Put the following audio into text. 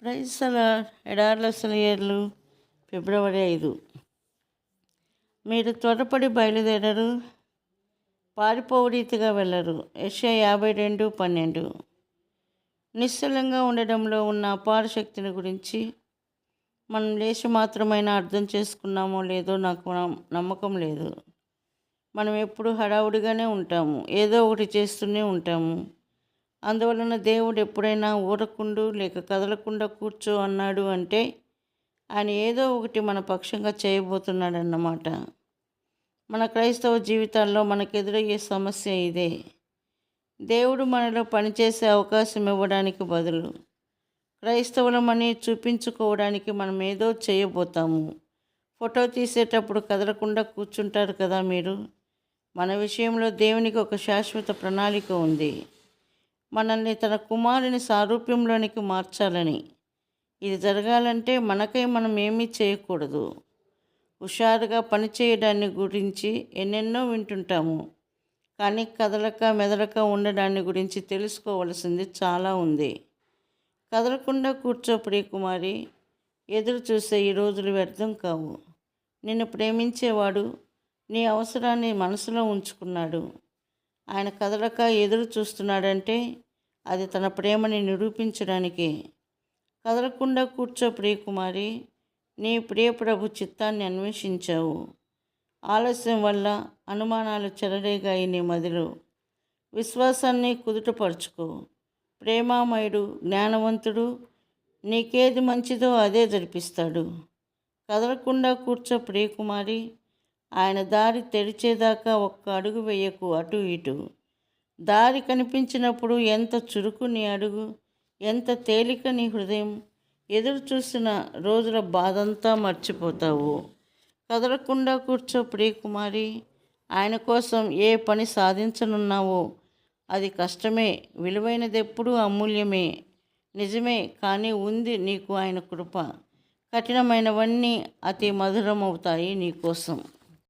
Praise ఎడార్లసలయేర్లు ఫిబ్రవరి 5. మీరు త్వరపడి బయలుదేరరు, పారిపోవు రీతిగా వెళ్ళరు. యెషయా 52:12. నిశ్చలంగా ఉండడంలో ఉన్న అపార శక్తిని గురించి మనం లేశమాత్రమైనా అర్థం చేసుకున్నామో లేదో నాకు నమ్మకం లేదు. మనం ఎప్పుడు హడావుడిగానే ఉంటాము, ఏదో ఒకటి చేస్తూనే ఉంటాము. అందువలన దేవుడు ఎప్పుడైనా ఊరకుండు లేక కదలకుండా కూర్చో అన్నాడు అంటే ఆయన ఏదో ఒకటి మన పక్షంగా చేయబోతున్నాడన్నమాట. మన క్రైస్తవ జీవితాల్లో మనకెదురయ్యే సమస్య ఇదే. దేవుడు మనలో పనిచేసే అవకాశం ఇవ్వడానికి బదులు క్రైస్తవులమని చూపించుకోవడానికి మనం ఏదో చేయబోతాము. ఫోటో తీసేటప్పుడు కదలకుండా కూర్చుంటారు కదా మీరు. మన విషయంలో దేవునికి ఒక శాశ్వత ప్రణాళిక ఉంది, మనల్ని తన కుమారుని సారూప్యంలోనికి మార్చాలని. ఇది జరగాలంటే మనకై మనం ఏమీ చేయకూడదు. హుషారుగా పనిచేయడాన్ని గురించి ఎన్నెన్నో వింటుంటాము, కానీ కదలక మెదలక ఉండడాన్ని గురించి తెలుసుకోవలసింది చాలా ఉంది. కదలకుండా కూర్చో ప్రియకుమారి, ఎదురు చూసే ఈ రోజులు వ్యర్థం కావు. నిన్ను ప్రేమించేవాడు నీ అవసరాన్ని మనసులో ఉంచుకున్నాడు. ఆయన కదలక ఎదురు చూస్తున్నాడంటే అది తన ప్రేమని నిరూపించడానికి. కదలకుండా కూర్చో ప్రియకుమారి, నీ ప్రియ ప్రభు చిత్తాన్ని అన్వేషించావు. ఆలస్యం వల్ల అనుమానాలు చెలరేగాయి నీ మదిలో. విశ్వాసాన్ని కుదుటపరుచుకో. ప్రేమామయుడు, జ్ఞానవంతుడు, నీకేది మంచిదో అదే జరిపిస్తాడు. కదలకుండా కూర్చో ప్రియకుమారి, ఆయన దారి తెరిచేదాకా ఒక్క అడుగు వేయకు అటు ఇటు. దారి కనిపించినప్పుడు ఎంత చురుకు నీ అడుగు, ఎంత తేలిక నీ హృదయం. ఎదురు చూసిన రోజుల బాధంతా మర్చిపోతావు. కదలకుండా కూర్చో ప్రియకుమారి, ఆయన కోసం ఏ పని సాధించనున్నావో అది కష్టమే, విలువైనదెప్పుడూ అమూల్యమే. నిజమే, కానీ ఉంది నీకు ఆయన కృప. కఠినమైనవన్నీ అతి మధురమవుతాయి నీకోసం.